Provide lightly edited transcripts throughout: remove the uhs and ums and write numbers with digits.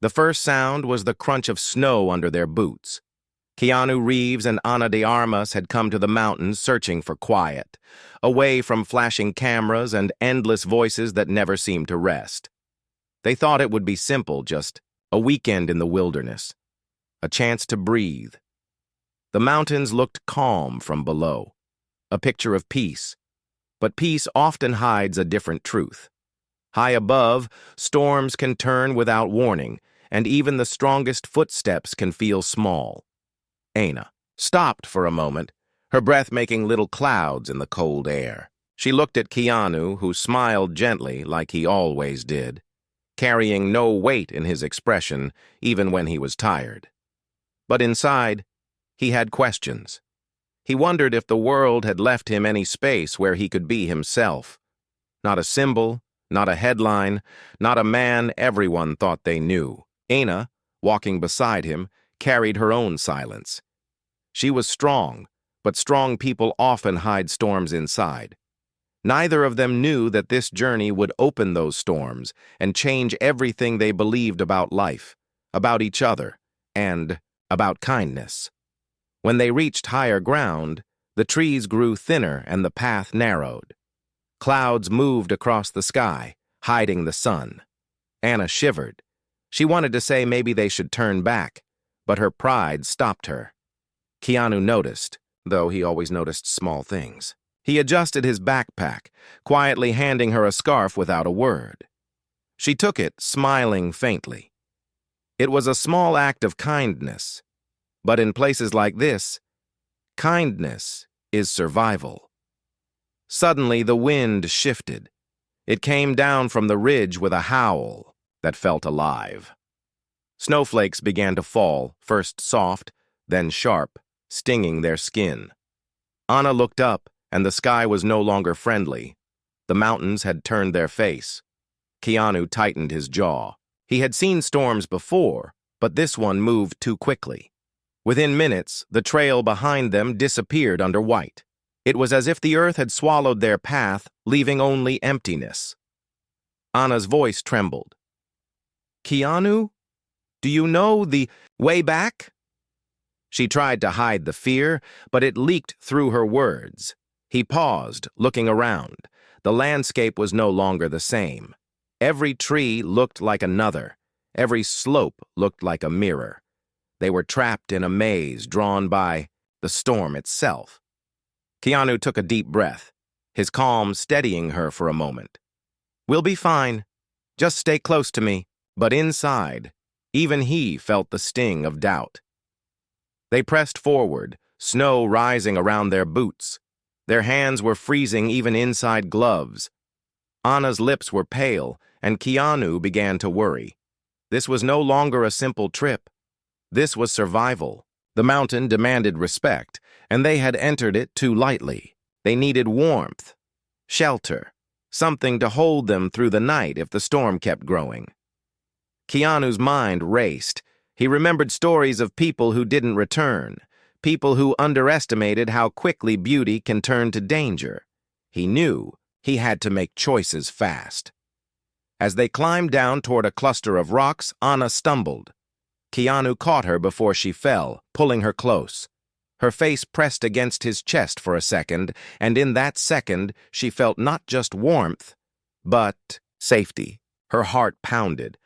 The first sound was the crunch of snow under their boots. Keanu Reeves and Ana de Armas had come to the mountains searching for quiet, away from flashing cameras and endless voices that never seemed to rest. They thought it would be simple, just a weekend in the wilderness, a chance to breathe. The mountains looked calm from below, a picture of peace. But peace often hides a different truth. High above, storms can turn without warning, and even the strongest footsteps can feel small. Ana stopped for a moment, her breath making little clouds in the cold air. She looked at Keanu, who smiled gently like he always did, carrying no weight in his expression even when he was tired. But inside, he had questions. He wondered if the world had left him any space where he could be himself. Not a symbol, not a headline, not a man everyone thought they knew. Ana, walking beside him, carried her own silence. She was strong, but strong people often hide storms inside. Neither of them knew that this journey would open those storms and change everything they believed about life, about each other, and about kindness. When they reached higher ground, the trees grew thinner and the path narrowed. Clouds moved across the sky, hiding the sun. Ana shivered. She wanted to say maybe they should turn back, but her pride stopped her. Keanu noticed, though he always noticed small things. He adjusted his backpack, quietly handing her a scarf without a word. She took it, smiling faintly. It was a small act of kindness, but in places like this, kindness is survival. Suddenly, the wind shifted. It came down from the ridge with a howl that felt alive. Snowflakes began to fall, first soft, then sharp, stinging their skin. Ana looked up, and the sky was no longer friendly. The mountains had turned their face. Keanu tightened his jaw. He had seen storms before, but this one moved too quickly. Within minutes, the trail behind them disappeared under white. It was as if the earth had swallowed their path, leaving only emptiness. Ana's voice trembled. "Keanu, do you know the way back?" She tried to hide the fear, but it leaked through her words. He paused, looking around. The landscape was no longer the same. Every tree looked like another. Every slope looked like a mirror. They were trapped in a maze drawn by the storm itself. Keanu took a deep breath, his calm steadying her for a moment. "We'll be fine. Just stay close to me." But inside, even he felt the sting of doubt. They pressed forward, snow rising around their boots. Their hands were freezing even inside gloves. Ana's lips were pale, and Keanu began to worry. This was no longer a simple trip. This was survival. The mountain demanded respect, and they had entered it too lightly. They needed warmth, shelter, something to hold them through the night if the storm kept growing. Keanu's mind raced. He remembered stories of people who didn't return, people who underestimated how quickly beauty can turn to danger. He knew he had to make choices fast. As they climbed down toward a cluster of rocks, Ana stumbled. Keanu caught her before she fell, pulling her close. Her face pressed against his chest for a second, and in that second, she felt not just warmth, but safety. Her heart pounded,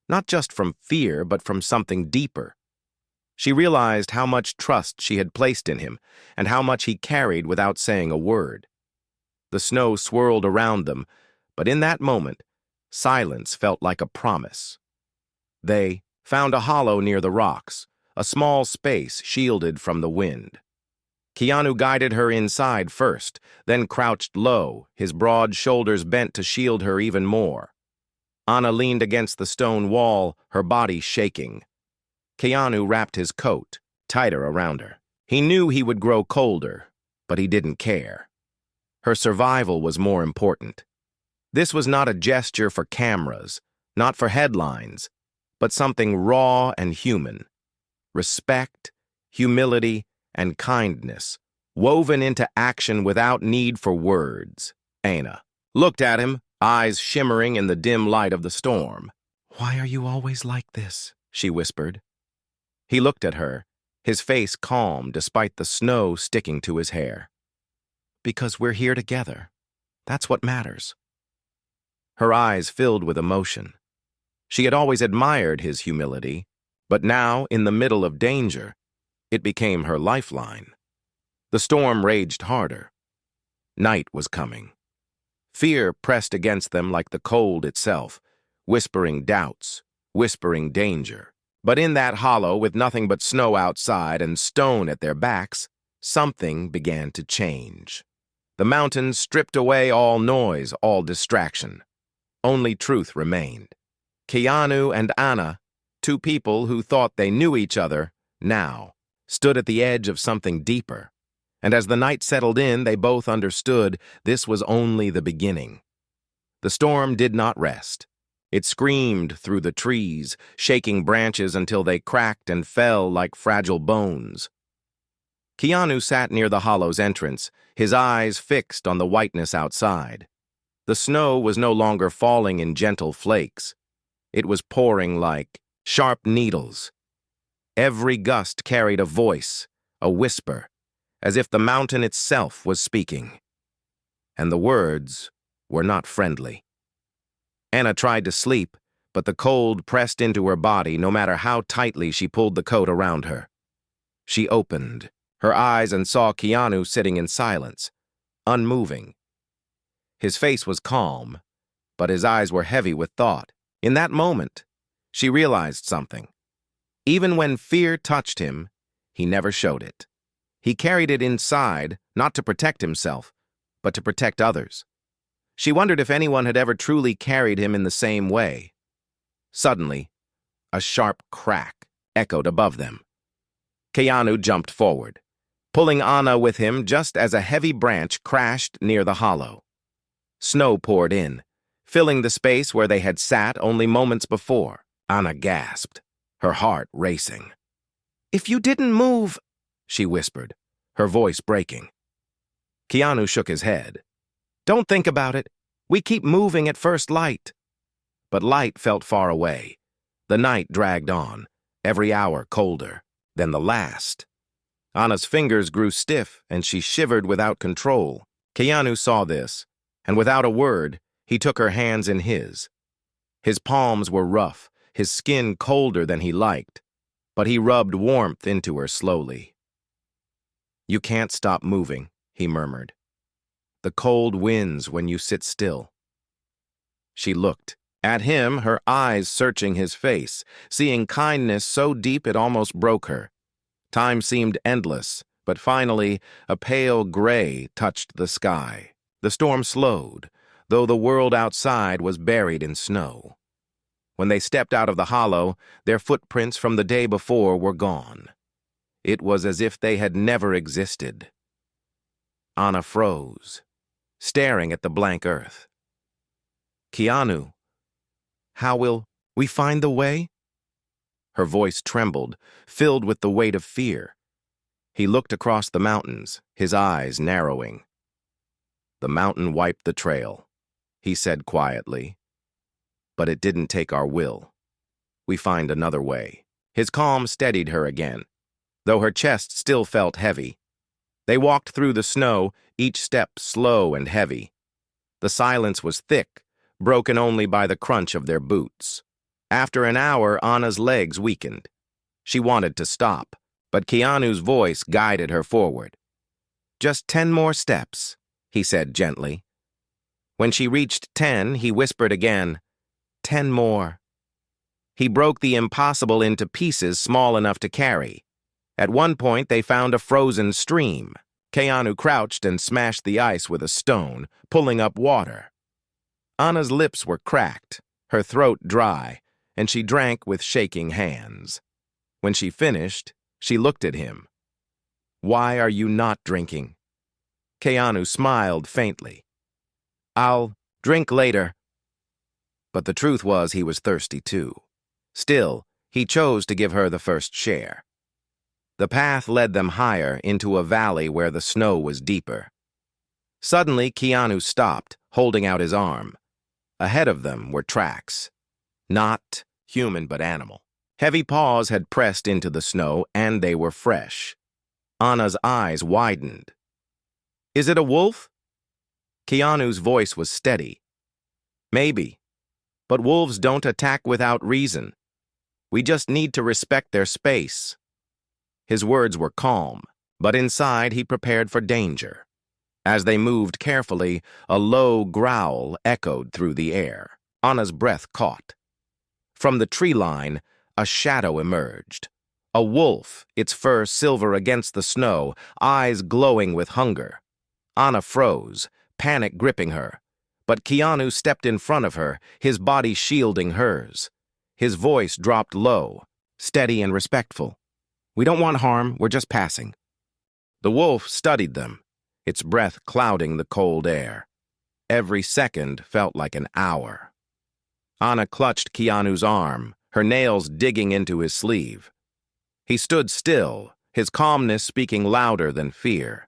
not just from fear, but from something deeper. She realized how much trust she had placed in him, and how much he carried without saying a word. The snow swirled around them, but in that moment, silence felt like a promise. They found a hollow near the rocks, a small space shielded from the wind. Keanu guided her inside first, then crouched low, his broad shoulders bent to shield her even more. Ana leaned against the stone wall, her body shaking. Keanu wrapped his coat tighter around her. He knew he would grow colder, but he didn't care. Her survival was more important. This was not a gesture for cameras, not for headlines, but something raw and human. Respect, humility, and kindness, woven into action without need for words. Ana looked at him, eyes shimmering in the dim light of the storm. "Why are you always like this?" she whispered. He looked at her, his face calm despite the snow sticking to his hair. "Because we're here together. That's what matters." Her eyes filled with emotion. She had always admired his humility, but now, in the middle of danger, it became her lifeline. The storm raged harder. Night was coming. Fear pressed against them like the cold itself, whispering doubts, whispering danger. But in that hollow, with nothing but snow outside and stone at their backs, something began to change. The mountains stripped away all noise, all distraction. Only truth remained. Keanu and Anna, two people who thought they knew each other, now stood at the edge of something deeper. And as the night settled in, they both understood this was only the beginning. The storm did not rest. It screamed through the trees, shaking branches until they cracked and fell like fragile bones. Keanu sat near the hollow's entrance, his eyes fixed on the whiteness outside. The snow was no longer falling in gentle flakes. It was pouring like sharp needles. Every gust carried a voice, a whisper, as if the mountain itself was speaking. And the words were not friendly. Anna tried to sleep, but the cold pressed into her body no matter how tightly she pulled the coat around her. She opened her eyes and saw Keanu sitting in silence, unmoving. His face was calm, but his eyes were heavy with thought. In that moment, she realized something. Even when fear touched him, he never showed it. He carried it inside, not to protect himself, but to protect others. She wondered if anyone had ever truly carried him in the same way. Suddenly, a sharp crack echoed above them. Keanu jumped forward, pulling Anna with him just as a heavy branch crashed near the hollow. Snow poured in, filling the space where they had sat only moments before. Anna gasped, her heart racing. "If you didn't move," she whispered, her voice breaking. Keanu shook his head. "Don't think about it. We keep moving at first light." But light felt far away. The night dragged on, every hour colder than the last. Anna's fingers grew stiff and she shivered without control. Keanu saw this, and without a word, he took her hands in his. His palms were rough, his skin colder than he liked, but he rubbed warmth into her slowly. "You can't stop moving," he murmured. "The cold wins when you sit still." She looked at him, her eyes searching his face, seeing kindness so deep it almost broke her. Time seemed endless, but finally, a pale gray touched the sky. The storm slowed, though the world outside was buried in snow. When they stepped out of the hollow, their footprints from the day before were gone. It was as if they had never existed. Anna froze, staring at the blank earth. "Keanu, how will we find the way?" Her voice trembled, filled with the weight of fear. He looked across the mountains, his eyes narrowing. "The mountain wiped the trail," he said quietly. "But it didn't take our will. We find another way." His calm steadied her again, though her chest still felt heavy. They walked through the snow, each step slow and heavy. The silence was thick, broken only by the crunch of their boots. After an hour, Anna's legs weakened. She wanted to stop, but Keanu's voice guided her forward. "Just 10 more steps," he said gently. When she reached 10, he whispered again, 10 more. He broke the impossible into pieces small enough to carry. At one point, they found a frozen stream. Keanu crouched and smashed the ice with a stone, pulling up water. Anna's lips were cracked, her throat dry, and she drank with shaking hands. When she finished, she looked at him. "Why are you not drinking?" Keanu smiled faintly. "I'll drink later." But the truth was he was thirsty too. Still, he chose to give her the first share. The path led them higher into a valley where the snow was deeper. Suddenly, Keanu stopped, holding out his arm. Ahead of them were tracks. Not human but animal. Heavy paws had pressed into the snow, and they were fresh. Anna's eyes widened. Is it a wolf? Keanu's voice was steady. Maybe, but wolves don't attack without reason. We just need to respect their space. His words were calm, but inside he prepared for danger. As they moved carefully, a low growl echoed through the air. Anna's breath caught. From the tree line, a shadow emerged. A wolf, its fur silver against the snow, eyes glowing with hunger. Anna froze, panic gripping her. But Keanu stepped in front of her, his body shielding hers. His voice dropped low, steady and respectful. We don't want harm, we're just passing. The wolf studied them, its breath clouding the cold air. Every second felt like an hour. Anna clutched Keanu's arm, her nails digging into his sleeve. He stood still, his calmness speaking louder than fear.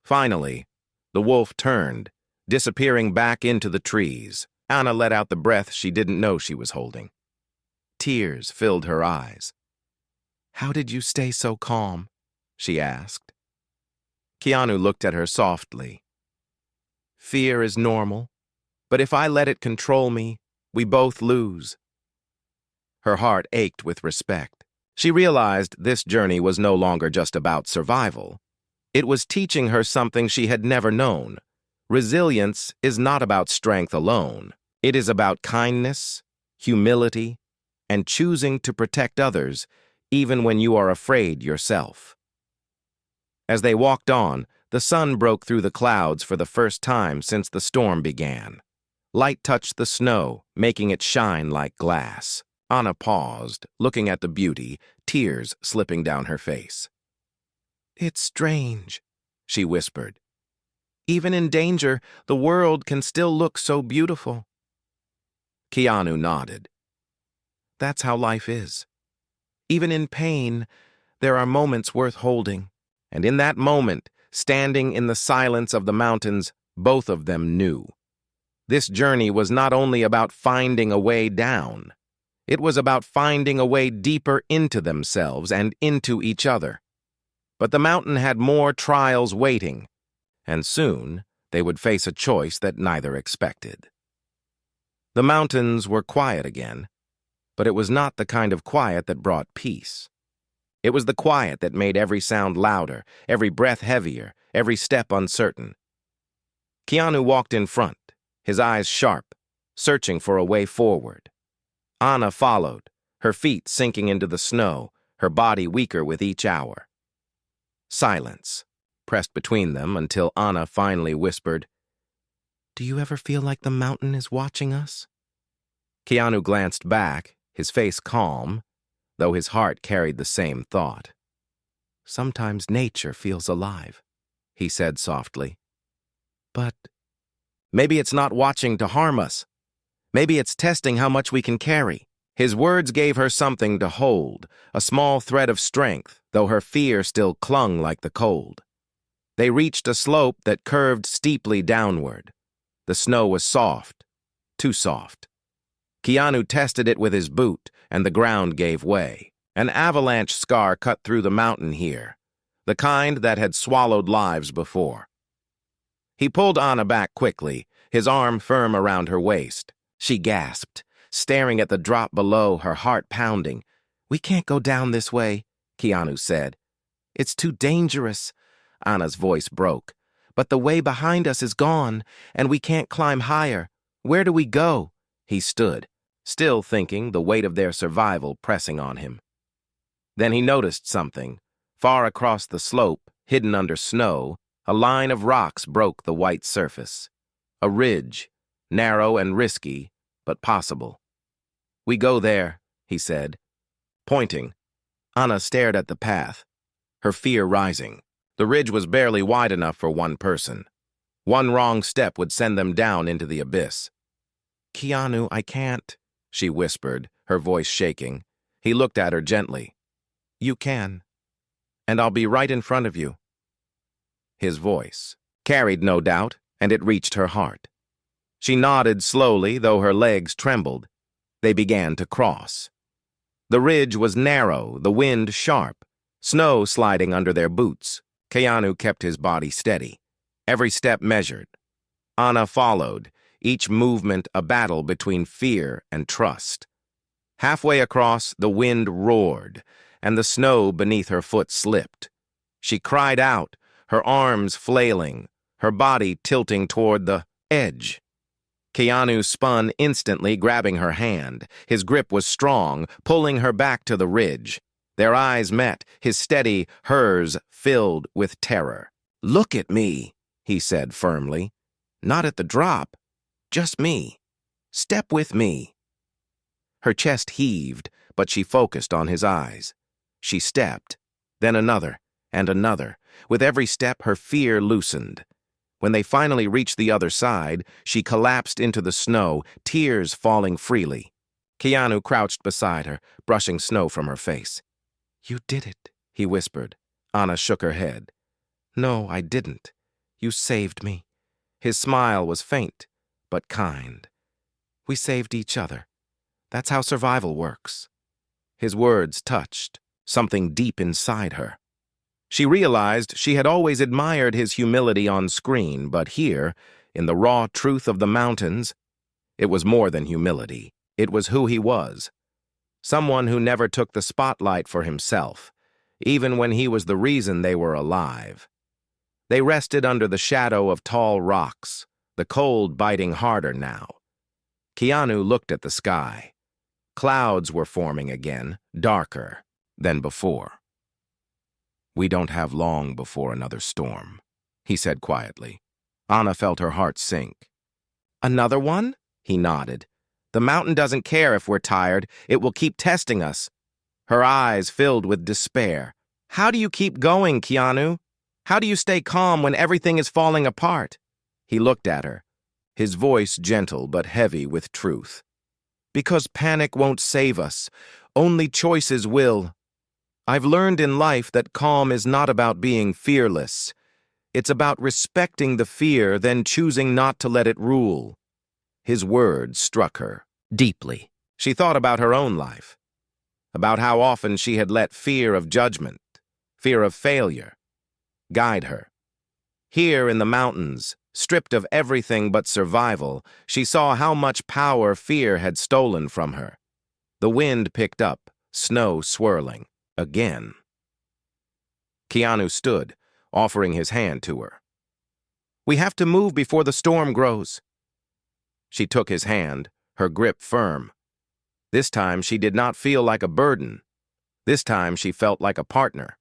Finally, the wolf turned, disappearing back into the trees. Anna let out the breath she didn't know she was holding. Tears filled her eyes. How did you stay so calm? She asked. Keanu looked at her softly. Fear is normal, but if I let it control me, we both lose. Her heart ached with respect. She realized this journey was no longer just about survival. It was teaching her something she had never known. Resilience is not about strength alone. It is about kindness, humility, and choosing to protect others even when you are afraid yourself. As they walked on, the sun broke through the clouds for the first time since the storm began. Light touched the snow, making it shine like glass. Anna paused, looking at the beauty, tears slipping down her face. It's strange, she whispered. Even in danger, the world can still look so beautiful. Keanu nodded. That's how life is. Even in pain, there are moments worth holding. And in that moment, standing in the silence of the mountains, both of them knew. This journey was not only about finding a way down. It was about finding a way deeper into themselves and into each other. But the mountain had more trials waiting, and soon they would face a choice that neither expected. The mountains were quiet again, but it was not the kind of quiet that brought peace. It was the quiet that made every sound louder, every breath heavier, every step uncertain. Keanu walked in front, his eyes sharp, searching for a way forward. Anna followed, her feet sinking into the snow, her body weaker with each hour. Silence pressed between them until Anna finally whispered, Do you ever feel like the mountain is watching us? Keanu glanced back, his face calm, though his heart carried the same thought. Sometimes nature feels alive, he said softly. But maybe it's not watching to harm us. Maybe it's testing how much we can carry. His words gave her something to hold, a small thread of strength, though her fear still clung like the cold. They reached a slope that curved steeply downward. The snow was soft, too soft. Keanu tested it with his boot, and the ground gave way. An avalanche scar cut through the mountain here, the kind that had swallowed lives before. He pulled Anna back quickly, his arm firm around her waist. She gasped, staring at the drop below, her heart pounding. We can't go down this way, Keanu said. It's too dangerous. Anna's voice broke. But the way behind us is gone, and we can't climb higher. Where do we go? He stood, still thinking, the weight of their survival pressing on him. Then he noticed something. Far across the slope, hidden under snow, a line of rocks broke the white surface. A ridge, narrow and risky, but possible. We go there, he said. Pointing, Anna stared at the path, her fear rising. The ridge was barely wide enough for one person. One wrong step would send them down into the abyss. Keanu, I can't, she whispered, her voice shaking. He looked at her gently. You can, and I'll be right in front of you. His voice carried no doubt, and it reached her heart. She nodded slowly, though her legs trembled. They began to cross. The ridge was narrow, the wind sharp, snow sliding under their boots. Keanu kept his body steady, every step measured. Anna followed, each movement a battle between fear and trust. Halfway across, the wind roared, and the snow beneath her foot slipped. She cried out, her arms flailing, her body tilting toward the edge. Keanu spun instantly, grabbing her hand. His grip was strong, pulling her back to the ridge. Their eyes met, his steady, hers filled with terror. "Look at me," he said firmly. "Not at the drop. Just me. Step with me." Her chest heaved, but she focused on his eyes. She stepped, then another, and another. With every step, her fear loosened. When they finally reached the other side, she collapsed into the snow, tears falling freely. Keanu crouched beside her, brushing snow from her face. "You did it," he whispered. Anna shook her head. "No, I didn't. You saved me." His smile was faint, but kind. "We saved each other. That's how survival works." His words touched something deep inside her. She realized she had always admired his humility on screen, but here, in the raw truth of the mountains, it was more than humility. It was who he was. Someone who never took the spotlight for himself, even when he was the reason they were alive. They rested under the shadow of tall rocks, the cold biting harder now. Keanu looked at the sky. Clouds were forming again, darker than before. "We don't have long before another storm," he said quietly. Anna felt her heart sink. "Another one?" He nodded. "The mountain doesn't care if we're tired. It will keep testing us." Her eyes filled with despair. "How do you keep going, Keanu? How do you stay calm when everything is falling apart?" He looked at her, his voice gentle but heavy with truth. "Because panic won't save us. Only choices will. I've learned in life that calm is not about being fearless. It's about respecting the fear, then choosing not to let it rule." His words struck her deeply. She thought about her own life, about how often she had let fear of judgment, fear of failure, guide her. Here in the mountains, stripped of everything but survival, she saw how much power fear had stolen from her. The wind picked up, snow swirling. Again. Keanu stood, offering his hand to her. "We have to move before the storm grows." She took his hand, her grip firm. This time she did not feel like a burden. This time she felt like a partner.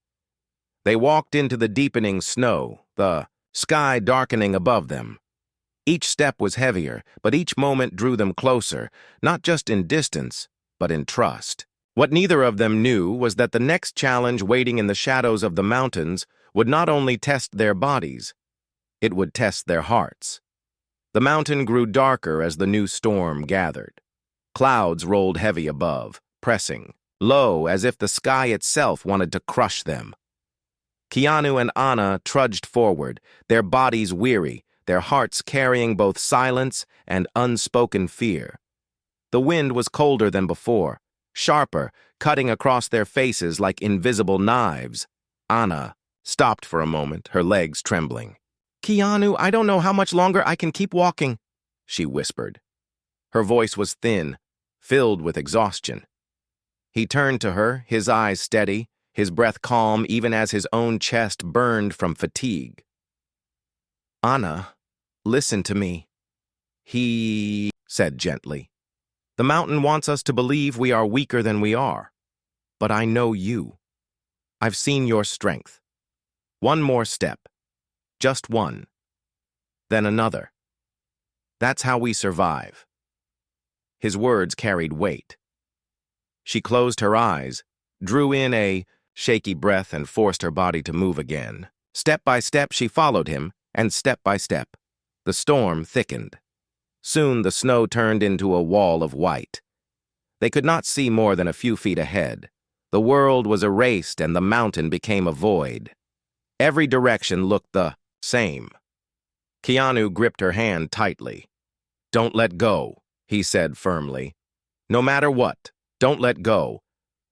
They walked into the deepening snow, the sky darkening above them. Each step was heavier, but each moment drew them closer, not just in distance, but in trust. What neither of them knew was that the next challenge waiting in the shadows of the mountains would not only test their bodies, it would test their hearts. The mountain grew darker as the new storm gathered. Clouds rolled heavy above, pressing, low as if the sky itself wanted to crush them. Keanu and Anna trudged forward, their bodies weary, their hearts carrying both silence and unspoken fear. The wind was colder than before, sharper, cutting across their faces like invisible knives. Anna stopped for a moment, her legs trembling. "Keanu, I don't know how much longer I can keep walking," she whispered. Her voice was thin, filled with exhaustion. He turned to her, his eyes steady, his breath calm even as his own chest burned from fatigue. "Anna, listen to me," he said gently. "The mountain wants us to believe we are weaker than we are. But I know you. I've seen your strength. One more step. Just one. Then another. That's how we survive." His words carried weight. She closed her eyes, drew in a shaky breath, and forced her body to move again. Step by step, she followed him, and step by step, the storm thickened. Soon the snow turned into a wall of white. They could not see more than a few feet ahead. The world was erased and the mountain became a void. Every direction looked the same. Keanu gripped her hand tightly. "Don't let go," he said firmly. No matter what, don't let go.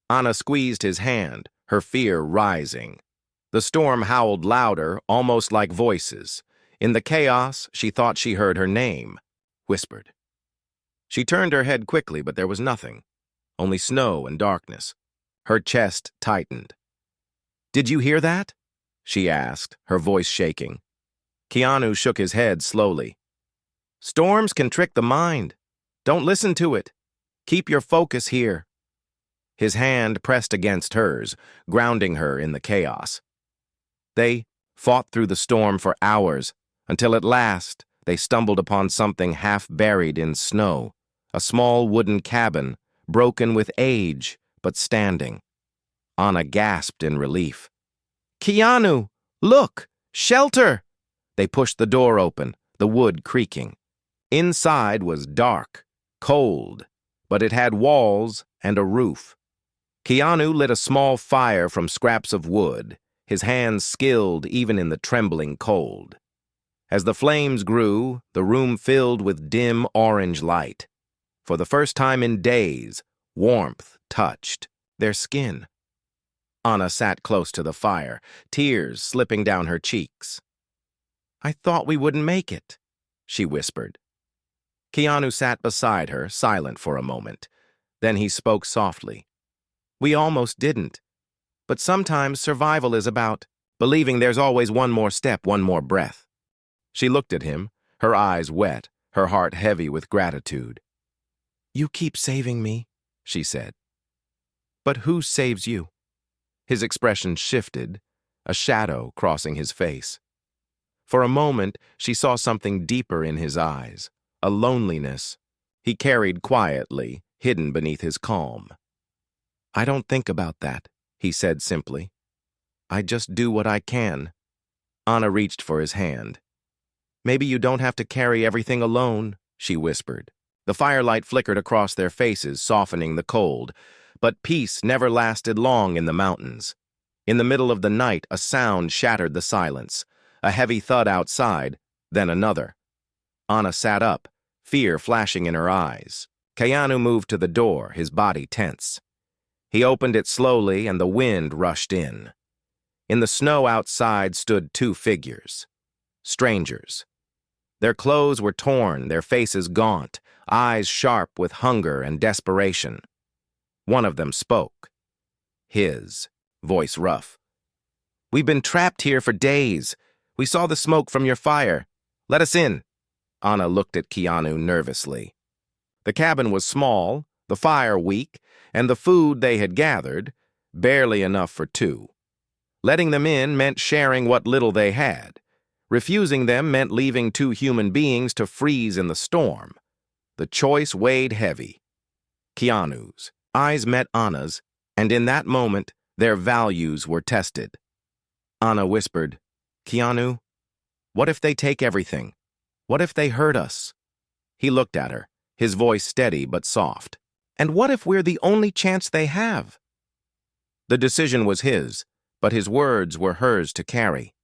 Anna squeezed his hand, her fear rising. The storm howled louder, almost like voices. In the chaos, she thought she heard her name, whispered. She turned her head quickly, but there was nothing, only snow and darkness. Her chest tightened. "Did you hear that?" she asked, her voice shaking. Keanu shook his head slowly. "Storms can trick the mind. Don't listen to it. Keep your focus here." His hand pressed against hers, grounding her in the chaos. They fought through the storm for hours, until at last they stumbled upon something half buried in snow, a small wooden cabin, broken with age, but standing. Anna gasped in relief. "Keanu, look! Shelter!" They pushed the door open, the wood creaking. Inside was dark, cold, but it had walls and a roof. Keanu lit a small fire from scraps of wood, his hands skilled even in the trembling cold. As the flames grew, the room filled with dim orange light. For the first time in days, warmth touched their skin. Anna sat close to the fire, tears slipping down her cheeks. "I thought we wouldn't make it," she whispered. Keanu sat beside her, silent for a moment. Then he spoke softly. "We almost didn't. But sometimes survival is about believing there's always one more step, one more breath." She looked at him, her eyes wet, her heart heavy with gratitude. "You keep saving me," she said. "But who saves you?" His expression shifted, a shadow crossing his face. For a moment, she saw something deeper in his eyes, a loneliness he carried quietly, hidden beneath his calm. "I don't think about that," he said simply. "I just do what I can." Anna reached for his hand. "Maybe you don't have to carry everything alone," she whispered. The firelight flickered across their faces, softening the cold. But peace never lasted long in the mountains. In the middle of the night, a sound shattered the silence. A heavy thud outside, then another. Anna sat up, fear flashing in her eyes. Keanu moved to the door, his body tense. He opened it slowly, and the wind rushed in. In the snow outside stood two figures. Strangers. Their clothes were torn, their faces gaunt, eyes sharp with hunger and desperation. One of them spoke. His voice rough. "We've been trapped here for days. We saw the smoke from your fire. Let us in." Anna looked at Keanu nervously. The cabin was small, the fire weak, and the food they had gathered barely enough for two. Letting them in meant sharing what little they had. Refusing them meant leaving two human beings to freeze in the storm. The choice weighed heavy. Keanu's eyes met Anna's, and in that moment, their values were tested. Anna whispered, "Keanu, what if they take everything? What if they hurt us?" He looked at her, his voice steady but soft. "And what if we're the only chance they have?" The decision was his, but his words were hers to carry.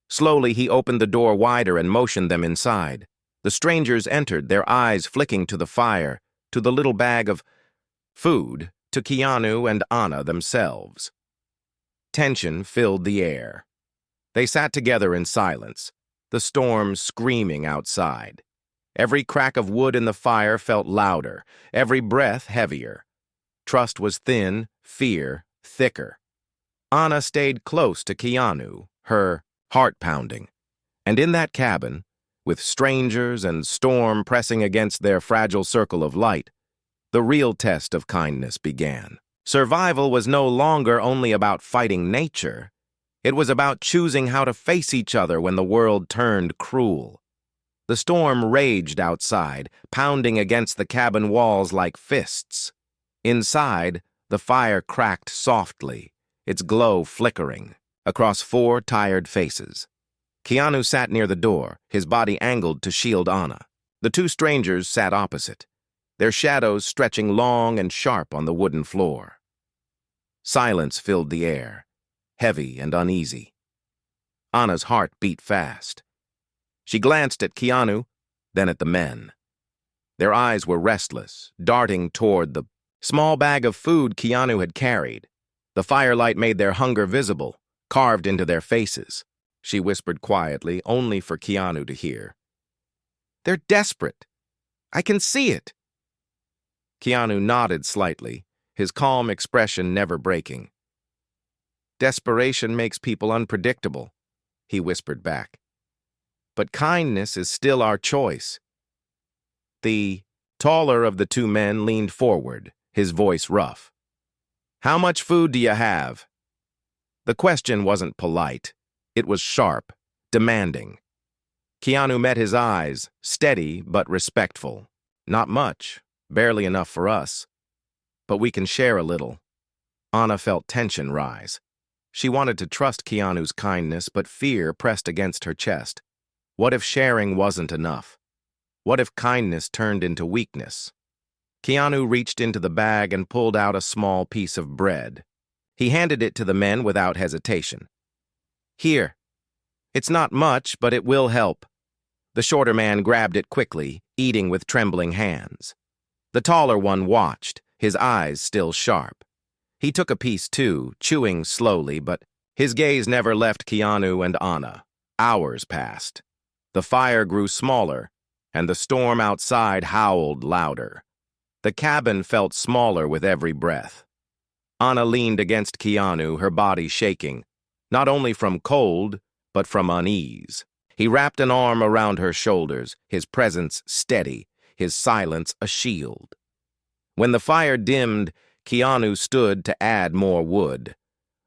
Slowly, he opened the door wider and motioned them inside. The strangers entered, their eyes flicking to the fire, to the little bag of food, to Keanu and Anna themselves. Tension filled the air. They sat together in silence, the storm screaming outside. Every crack of wood in the fire felt louder, every breath heavier. Trust was thin, fear thicker. Anna stayed close to Keanu, her heart pounding. And in that cabin, with strangers and storm pressing against their fragile circle of light, the real test of kindness began. Survival was no longer only about fighting nature. It was about choosing how to face each other when the world turned cruel. The storm raged outside, pounding against the cabin walls like fists. Inside, the fire cracked softly, its glow flickering, across four tired faces. Keanu sat near the door, his body angled to shield Anna. The two strangers sat opposite, their shadows stretching long and sharp on the wooden floor. Silence filled the air, heavy and uneasy. Anna's heart beat fast. She glanced at Keanu, then at the men. Their eyes were restless, darting toward the small bag of food Keanu had carried. The firelight made their hunger visible, carved into their faces. She whispered quietly, only for Keanu to hear. "They're desperate. I can see it." Keanu nodded slightly, his calm expression never breaking. "Desperation makes people unpredictable," he whispered back. "But kindness is still our choice." The taller of the two men leaned forward, his voice rough. "How much food do you have?" The question wasn't polite. It was sharp, demanding. Keanu met his eyes, steady but respectful. "Not much, barely enough for us. But we can share a little." Anna felt tension rise. She wanted to trust Keanu's kindness, but fear pressed against her chest. What if sharing wasn't enough? What if kindness turned into weakness? Keanu reached into the bag and pulled out a small piece of bread. He handed it to the men without hesitation. "Here. It's not much, but it will help." The shorter man grabbed it quickly, eating with trembling hands. The taller one watched, his eyes still sharp. He took a piece too, chewing slowly, but his gaze never left Keanu and Anna. Hours passed. The fire grew smaller, and the storm outside howled louder. The cabin felt smaller with every breath. Anna leaned against Keanu, her body shaking, not only from cold, but from unease. He wrapped an arm around her shoulders, his presence steady, his silence a shield. When the fire dimmed, Keanu stood to add more wood.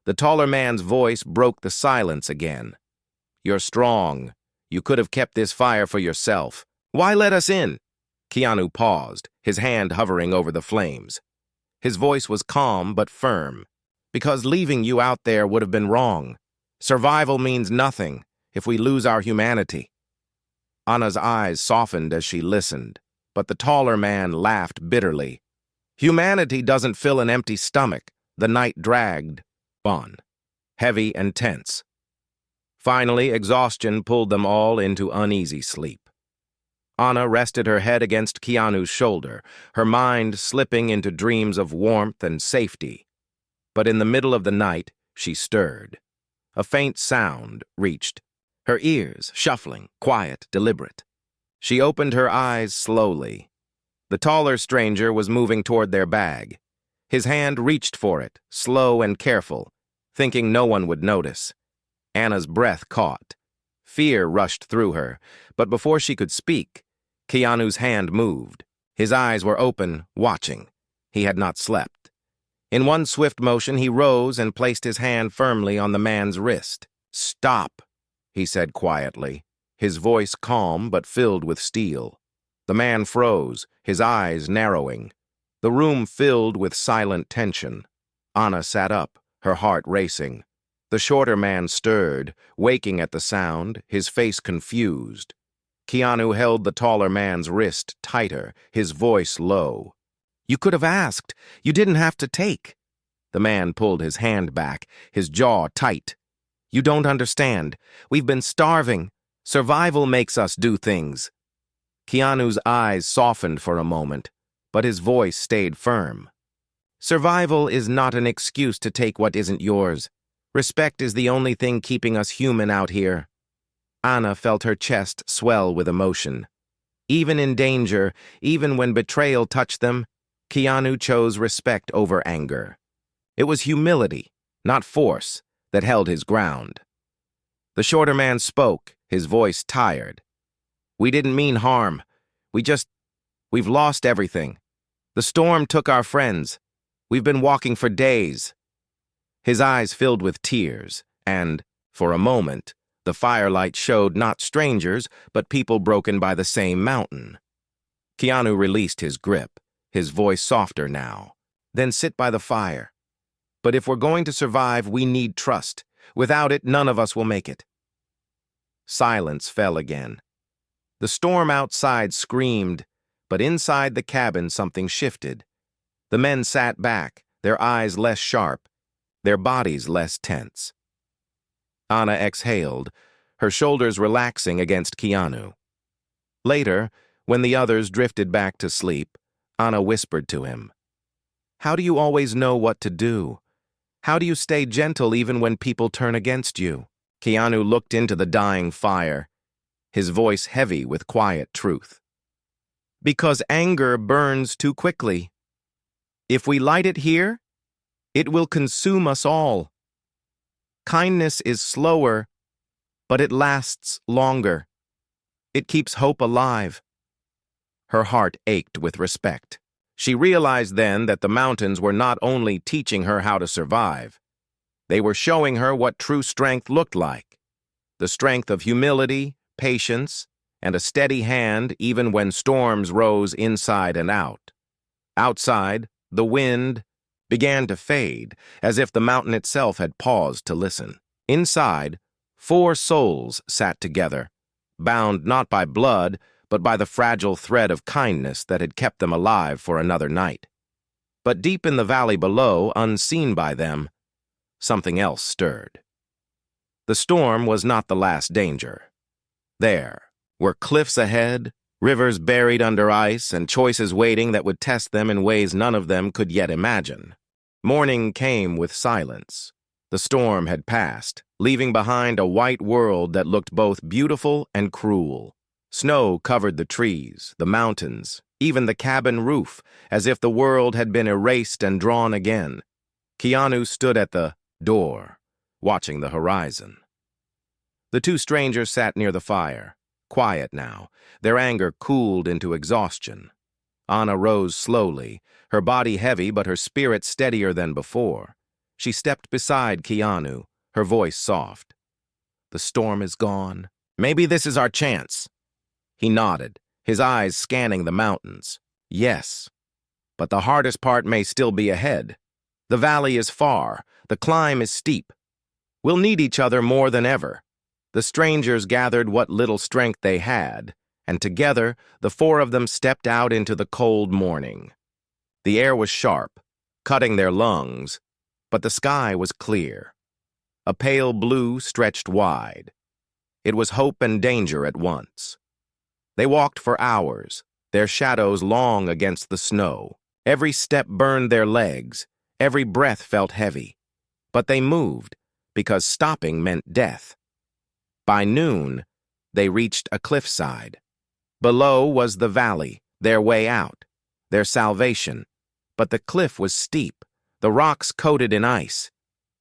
The taller man's voice broke the silence again. "You're strong. You could have kept this fire for yourself. Why let us in?" Keanu paused, his hand hovering over the flames. His voice was calm but firm. "Because leaving you out there would have been wrong. Survival means nothing if we lose our humanity." Anna's eyes softened as she listened, but the taller man laughed bitterly. "Humanity doesn't fill an empty stomach." The night dragged on, heavy and tense. Finally, exhaustion pulled them all into uneasy sleep. Anna rested her head against Keanu's shoulder, her mind slipping into dreams of warmth and safety. But in the middle of the night, she stirred. A faint sound reached her ears, shuffling, quiet, deliberate. She opened her eyes slowly. The taller stranger was moving toward their bag. His hand reached for it, slow and careful, thinking no one would notice. Anna's breath caught. Fear rushed through her, but before she could speak, Keanu's hand moved. His eyes were open, watching. He had not slept. In one swift motion, he rose and placed his hand firmly on the man's wrist. "Stop," he said quietly, his voice calm but filled with steel. The man froze, his eyes narrowing. The room filled with silent tension. Anna sat up, her heart racing. The shorter man stirred, waking at the sound, his face confused. Keanu held the taller man's wrist tighter, his voice low. "You could have asked. You didn't have to take." The man pulled his hand back, his jaw tight. "You don't understand. We've been starving. Survival makes us do things." Keanu's eyes softened for a moment, but his voice stayed firm. "Survival is not an excuse to take what isn't yours. Respect is the only thing keeping us human out here." Anna felt her chest swell with emotion. Even in danger, even when betrayal touched them, Keanu chose respect over anger. It was humility, not force, that held his ground. The shorter man spoke, his voice tired. "We didn't mean harm. We've lost everything. The storm took our friends. We've been walking for days." His eyes filled with tears, and, for a moment, the firelight showed not strangers, but people broken by the same mountain. Keanu released his grip, his voice softer now. "Then sit by the fire. But if we're going to survive, we need trust. Without it, none of us will make it." Silence fell again. The storm outside screamed, but inside the cabin something shifted. The men sat back, their eyes less sharp, their bodies less tense. Anna exhaled, her shoulders relaxing against Keanu. Later, When the others drifted back to sleep, Anna whispered to him, "How do you always know what to do? How do you stay gentle even when people turn against you?" Keanu looked into the dying fire, his voice heavy with quiet truth. "Because anger burns too quickly. If we light it here, it will consume us all. Kindness is slower, but it lasts longer. It keeps hope alive." Her heart ached with respect. She realized then that the mountains were not only teaching her how to survive, they were showing her what true strength looked like. The strength of humility, patience, and a steady hand even when storms rose inside and out. Outside, the wind began to fade, as if the mountain itself had paused to listen. Inside, 4 souls sat together, bound not by blood, but by the fragile thread of kindness that had kept them alive for another night. But deep in the valley below, unseen by them, something else stirred. The storm was not the last danger. There were cliffs ahead, rivers buried under ice, and choices waiting that would test them in ways none of them could yet imagine. Morning came with silence. The storm had passed, leaving behind a white world that looked both beautiful and cruel. Snow covered the trees, the mountains, even the cabin roof, as if the world had been erased and drawn again. Keanu stood at the door, watching the horizon. The 2 strangers sat near the fire, quiet now, their anger cooled into exhaustion. Anna rose slowly, her body heavy but her spirit steadier than before. She stepped beside Keanu, her voice soft. "The storm is gone. Maybe this is our chance." He nodded, his eyes scanning the mountains. "Yes, but the hardest part may still be ahead. The valley is far, the climb is steep. We'll need each other more than ever." The strangers gathered what little strength they had, and together the 4 of them stepped out into the cold morning. The air was sharp, cutting their lungs, but the sky was clear. A pale blue stretched wide. It was hope and danger at once. They walked for hours, their shadows long against the snow. Every step burned their legs, every breath felt heavy. But they moved, because stopping meant death. By noon, they reached a cliffside. Below was the valley, their way out, their salvation. But the cliff was steep, the rocks coated in ice.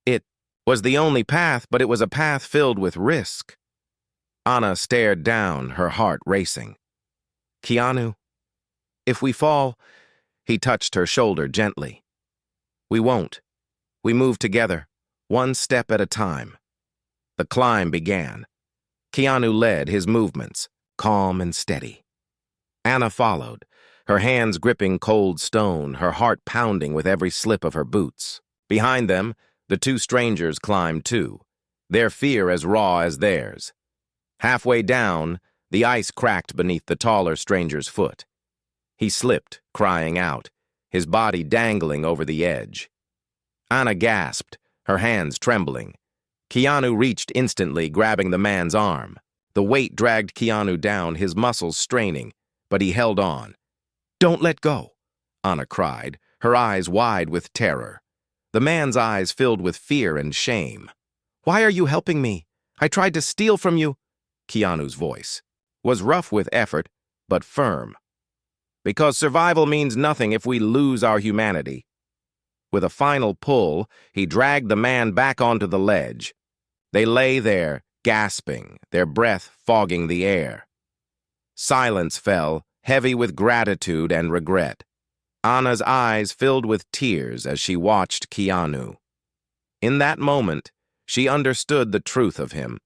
It was the only path, but it was a path filled with risk. Anna stared down, her heart racing. "Keanu, if we fall," he touched her shoulder gently. "We won't. We move together, one step at a time." The climb began. Keanu led his movements, calm and steady. Anna followed, her hands gripping cold stone, her heart pounding with every slip of her boots. Behind them, the 2 strangers climbed too, their fear as raw as theirs. Halfway down, the ice cracked beneath the taller stranger's foot. He slipped, crying out, his body dangling over the edge. Anna gasped, her hands trembling. Keanu reached instantly, grabbing the man's arm. The weight dragged Keanu down, his muscles straining, but he held on. "Don't let go," Anna cried, her eyes wide with terror. The man's eyes filled with fear and shame. "Why are you helping me? I tried to steal from you." Keanu's voice was rough with effort, but firm. "Because survival means nothing if we lose our humanity." With a final pull, he dragged the man back onto the ledge. They lay there, gasping, their breath fogging the air. Silence fell, heavy with gratitude and regret. Anna's eyes filled with tears as she watched Keanu. In that moment, she understood the truth of him.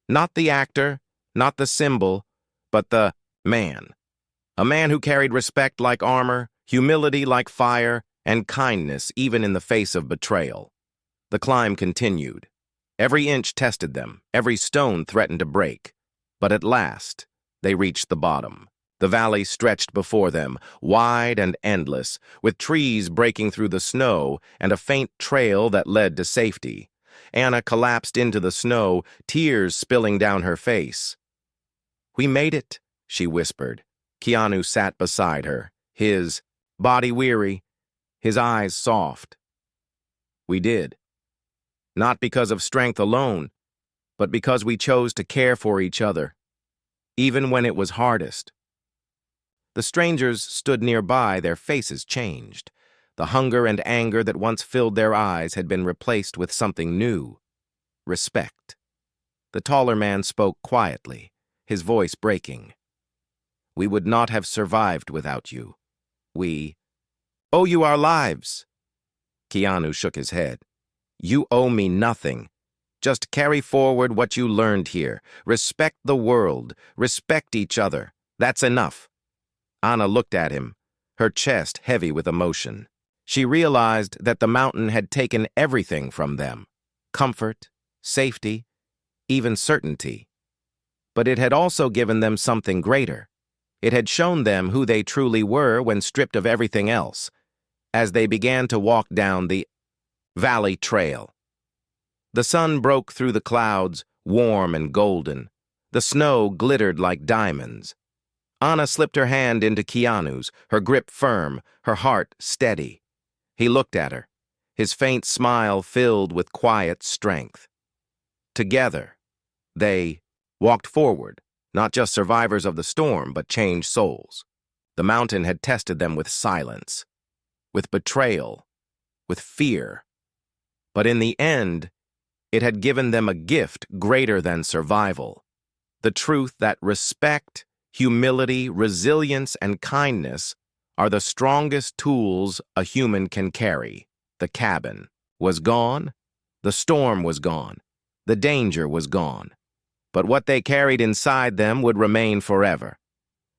Not the actor, not the symbol, but the man. A man who carried respect like armor, humility like fire, and kindness even in the face of betrayal. The climb continued. Every inch tested them, every stone threatened to break. But at last, they reached the bottom. The valley stretched before them, wide and endless, with trees breaking through the snow and a faint trail that led to safety. Anna collapsed into the snow, tears spilling down her face. "We made it," she whispered. Keanu sat beside her, his body weary, his eyes soft. We did. Not because of strength alone, but because we chose to care for each other, even when it was hardest. The strangers stood nearby, their faces changed. The hunger and anger that once filled their eyes had been replaced with something new: respect. The taller man spoke quietly, his voice breaking. "We would not have survived without you. We owe you our lives." Keanu shook his head. "You owe me nothing. Just carry forward what you learned here. Respect the world. Respect each other. That's enough." Anna looked at him, her chest heavy with emotion. She realized that the mountain had taken everything from them: comfort, safety, even certainty. But it had also given them something greater. It had shown them who they truly were when stripped of everything else, as they began to walk down the valley trail. The sun broke through the clouds, warm and golden. The snow glittered like diamonds. Anna slipped her hand into Keanu's, her grip firm, her heart steady. He looked at her, his faint smile filled with quiet strength. Together, they walked forward, not just survivors of the storm, but changed souls. The mountain had tested them with silence, with betrayal, with fear. But in the end, it had given them a gift greater than survival: the truth that respect, humility, resilience, and kindness are the strongest tools a human can carry. The cabin was gone, the storm was gone, the danger was gone. But what they carried inside them would remain forever.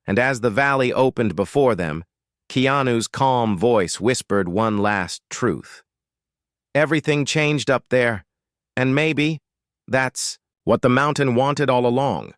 And as the valley opened before them, Keanu's calm voice whispered one last truth. Everything changed up there, and maybe that's what the mountain wanted all along.